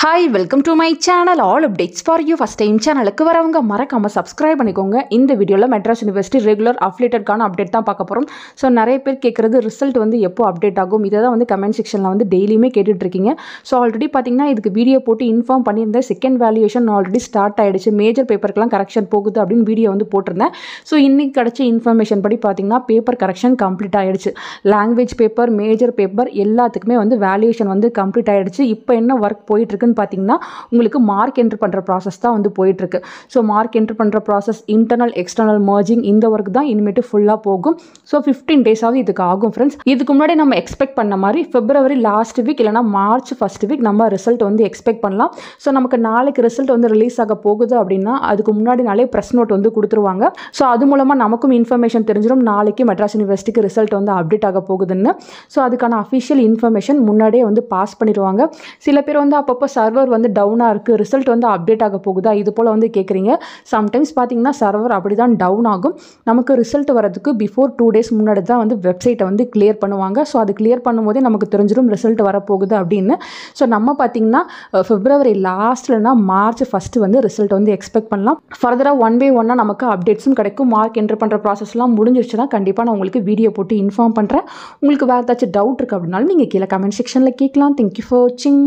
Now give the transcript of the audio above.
Hi, welcome to my channel. All updates for you. First time சேனலுக்கு வரவங்க மறக்காம subscribe பண்ணிக்கோங்க. இந்த வீடியோல மெட்ராஸ் யுனிவர்சிட்டி ரெகுலர் அஃபிலியேட்டட்கான அப்டேட் தான் பார்க்க போறோம். ஸோ நிறைய பேர் கேட்குறது ரிசல்ட் வந்து எப்போ அப்டேட் ஆகும் இதை தான் வந்து கமெண்ட் செக்ஷனில் வந்து டெய்லியுமே கேட்டுட்டு இருக்கீங்க. ஸோ ஆல்ரெடி பார்த்தீங்கன்னா இதுக்கு வீடியோ போட்டு இன்ஃபார்ம் பண்ணியிருந்தேன். செகண்ட் வேல்யூஷன் ஆல்ரெடி ஸ்டார்ட் ஆயிடுச்சு. மேஜர் பேப்பருக்குலாம் கரெக்ஷன் போகுது அப்படின்னு வீடியோ வந்து போட்டிருந்தேன். ஸோ இன்னைக்கு கிடைச்ச இன்ஃபர்மேஷன் படி பார்த்தீங்கன்னா பேப்பர் கரெக்ஷன் கம்ப்ளீட் ஆயிடுச்சு. லாங்குவேஜ் பேப்பர், மேஜர் பேப்பர் எல்லாத்துக்குமே வந்து வேல்யூஷன் வந்து கம்ப்ளீட் ஆயிடுச்சு. இப்போ என்ன ஒர்க் போயிட்டு இருக்குன்னு பார்த்தீங்கன்னா உங்களுக்கு மார்க் என்ட்ரு பண்ணுற ப்ராசஸ் தான் வந்து போயிட்டுருக்கு. ஸோ மார்க் என்ட்ரு பண்ணுற ப்ராசஸ், இன்டர்னல் எக்ஸ்டர்னல் மர்ஜிங், இந்த ஒர்க் தான் இனிமேட்டு ஃபுல்லாக போகும். ஸோ 15 டேஸாவது இதுக்கு ஆகும் ஃப்ரெண்ட்ஸ். இதுக்கு முன்னாடி நம்ம எக்ஸ்பெக்ட் பண்ண மாதிரி பிப்ரவரி லாஸ்ட் வீக் இல்லைனா மார்ச் ஃபர்ஸ்ட் வீக் நம்ம ரிசல்ட் வந்து எக்ஸ்பெக்ட் பண்ணலாம். ஸோ நமக்கு நாளைக்கு ரிசல்ட் வந்து ரிலீஸ் ஆக போகுது அப்படின்னா அதுக்கு முன்னாடி நாளே ப்ரெஸ் நோட் வந்து கொடுத்துருவாங்க. ஸோ அது மூலமாக நமக்கும் இன்ஃபர்மேஷன் தெரிஞ்சிடும் நாளைக்கு மெட்ராஸ் யூனிவர்சிட்டிக்கு ரிசல்ட் வந்து அப்டேட் ஆக போகுதுன்னு. ஸோ அதுக்கான அஃபிஷியல் இன்ஃபர்மேஷன் முன்னாடியே வந்து பாஸ் பண்ணிடுவாங்க. சில பேர் வந்து அப்பப்போ சர்வர் வந்து டவுனாக இருக்குது, ரிசல்ட் வந்து அப்டேட் ஆக போகுதா இது போல் வந்து கேட்குறீங்க. சம்டைம்ஸ் பார்த்தீங்கன்னா சர்வர் அப்படி தான் டவுன் ஆகும். நமக்கு ரிசல்ட் வரதுக்கு பிஃபோர் 2 days முன்னாடி தான் வந்து வெப்சைட்டை வந்து கிளியர் பண்ணுவாங்க. ஸோ அது கிளியர் பண்ணும்போதே நமக்கு தெரிஞ்சிடும் ரிசல்ட் வரப்போகுது அப்படின்னு. ஸோ நம்ம பார்த்தீங்கன்னா பிப்ரவரி லாஸ்ட்லனா மார்ச் ஃபஸ்ட்டு வந்து ரிசல்ட் வந்து எக்ஸ்பெக்ட் பண்ணலாம். ஃபர்தராக 1 by 1 நமக்கு அப்டேட்ஸும் கிடைக்கும். மார்க் என்ட்ரு பண்ணுற ப்ராசஸ்லாம் முடிஞ்சிருச்சுன்னா கண்டிப்பாக நான் உங்களுக்கு வீடியோ போட்டு இன்ஃபார்ம் பண்ணுறேன். உங்களுக்கு வேறு ஏதாச்சும் டவுட் இருக்குது அப்படின்னாலும் நீங்கள் கீழே கமெண்ட் செக்ஷனில் கேட்கலாம். தேங்க்யூ ஃபார் வாட்சிங்.